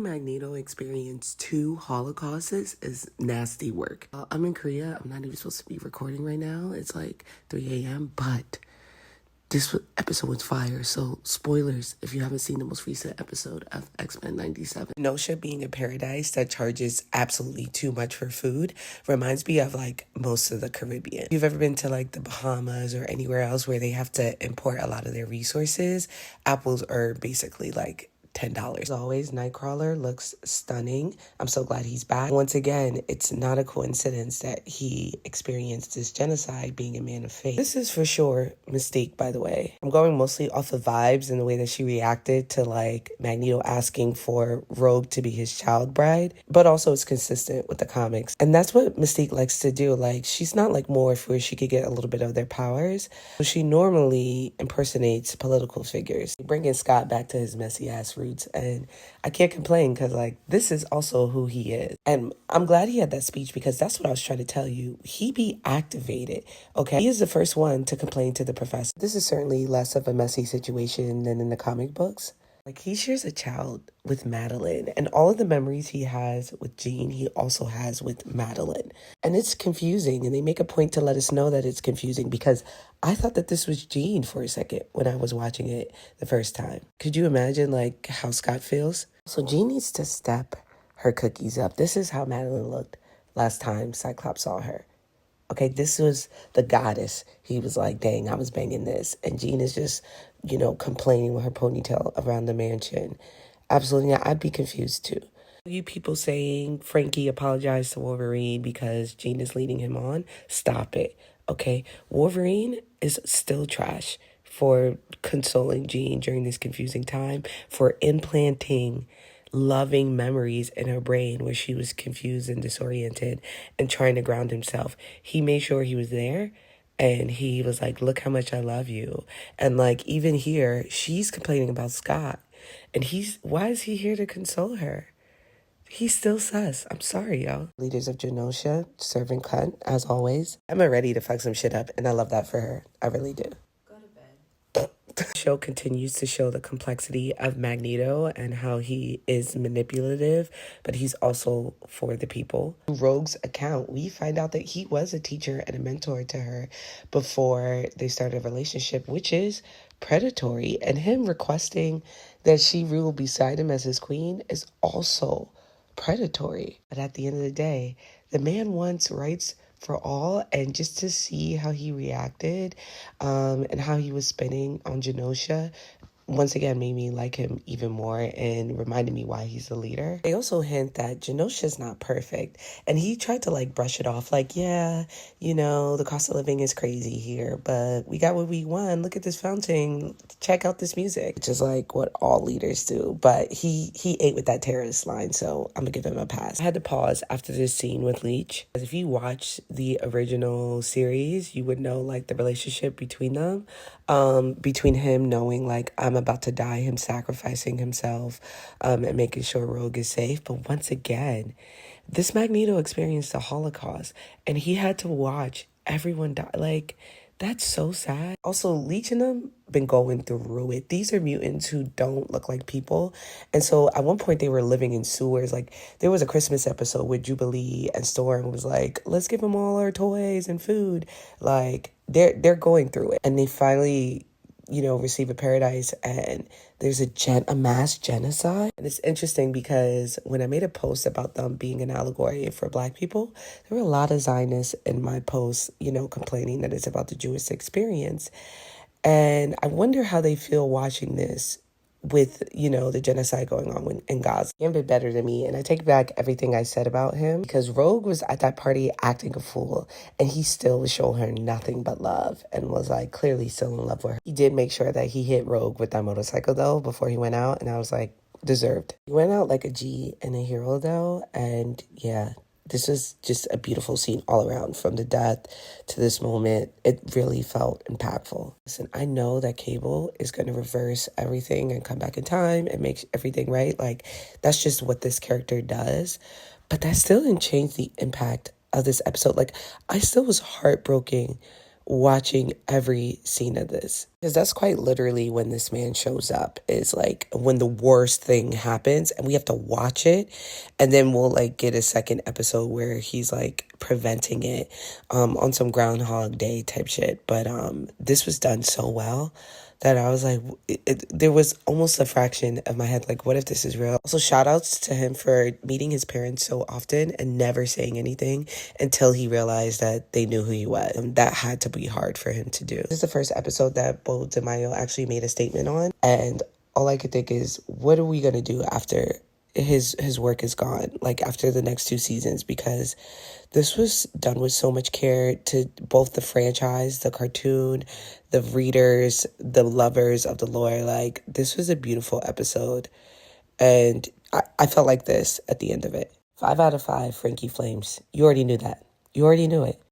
Magneto experienced 2 Holocausts is nasty work. I'm in Korea. I'm not even supposed to be recording right now. It's like 3 a.m. But this episode was fire. So spoilers if you haven't seen the most recent episode of Xmen 97. Genosha being a paradise that charges absolutely too much for food reminds me of like most of the Caribbean. If you've ever been to like the Bahamas or anywhere else where they have to import a lot of their resources, apples are basically like $10. As always, Nightcrawler looks stunning. I'm so glad he's back. Once again, it's not a coincidence that he experienced this genocide being a man of faith. This is for sure Mystique, by the way. I'm going mostly off of vibes and the way that she reacted to like Magneto asking for Rogue to be his child bride, but also it's consistent with the comics. And that's what Mystique likes to do. Like, she's not like Morph where she could get a little bit of their powers. So she normally impersonates political figures. Bringing Scott back to his messy ass roots. And I can't complain because like this is also who he is. And I'm glad he had that speech because that's what I was trying to tell you. He be activated, okay? He is the first one to complain to the professor. This is certainly less of a messy situation than in the comic books. Like, he shares a child with Madeline, and all of the memories he has with Jean, he also has with Madeline. And it's confusing, and they make a point to let us know that it's confusing because I thought that this was Jean for a second when I was watching it the first time. Could you imagine, like, how Scott feels? So Jean needs to step her cookies up. This is how Madeline looked last time Cyclops saw her. Okay, this was the goddess. He was like, dang, I was banging this. And Jean is just, complaining with her ponytail around the mansion. Absolutely not. I'd be confused too. You people saying Frankie apologized to Wolverine because Jean is leading him on, stop it, okay? Wolverine is still trash for consoling Jean during this confusing time, for implanting loving memories in her brain where she was confused and disoriented and trying to ground himself. He made sure he was there and he was like, look how much I love you. And like, even here, she's complaining about Scott and why is he here to console her? He's still sus. I'm sorry, y'all. Leaders of Genosha, serving cunt, as always. I'm ready to fuck some shit up and I love that for her. I really do. The show continues to show the complexity of Magneto and how he is manipulative, but he's also for the people. Rogue's account, we find out that he was a teacher and a mentor to her before they started a relationship, which is predatory. And him requesting that she rule beside him as his queen is also predatory. But at the end of the day, the man wants rights for all, and just to see how he reacted and how he was spinning on Genosha once again made me like him even more and reminded me why he's the leader. They also hint that Genosha's not perfect, and he tried to like brush it off like, yeah, the cost of living is crazy here, but we got what we want. Look at this fountain, check out this music, which is like what all leaders do. But he ate with that terrorist line, so I'm gonna give him a pass. I had to pause after this scene with Leech, because if you watch the original series, you would know like the relationship between them, between him knowing like I'm about to die, him sacrificing himself and making sure Rogue is safe. But once again, this Magneto experienced the Holocaust and he had to watch everyone die. Like, that's so sad. Also, Leech and them been going through it. These are mutants who don't look like people. And so at one point they were living in sewers. Like, there was a Christmas episode where Jubilee and Storm was like, let's give them all our toys and food. Like, they're going through it. And they finally receive a paradise, and there's a mass genocide. And it's interesting because when I made a post about them being an allegory for Black people, there were a lot of Zionists in my post, complaining that it's about the Jewish experience. And I wonder how they feel watching this with, the genocide going on in Gaza. He's a bit better than me, and I take back everything I said about him, because Rogue was at that party acting a fool, and he still was showing her nothing but love, and was like clearly still in love with her. He did make sure that he hit Rogue with that motorcycle though before he went out, and I was like, deserved. He went out like a G and a hero though, and yeah, this was just a beautiful scene all around, from the death to this moment. It really felt impactful. Listen, I know that Cable is going to reverse everything and come back in time and make everything right. Like, that's just what this character does. But that still didn't change the impact of this episode. Like, I still was heartbroken watching every scene of this. Because that's quite literally when this man shows up, is like when the worst thing happens and we have to watch it, and then we'll like get a second episode where he's like preventing it on some Groundhog Day type shit. But this was done so well that I was like, there was almost a fraction of my head like, what if this is real? Also, shout outs to him for meeting his parents so often and never saying anything until he realized that they knew who he was. And that had to be hard for him to do. This is the first episode that Beau DeMayo actually made a statement on. And all I could think is, what are we going to do after his work is gone, like after the next 2 seasons? Because this was done with so much care to both the franchise, the cartoon, the readers, the lovers of the lore. Like, this was a beautiful episode, and I felt like this at the end of it. 5 out of 5 Frankie Flames. You already knew that. You already knew it.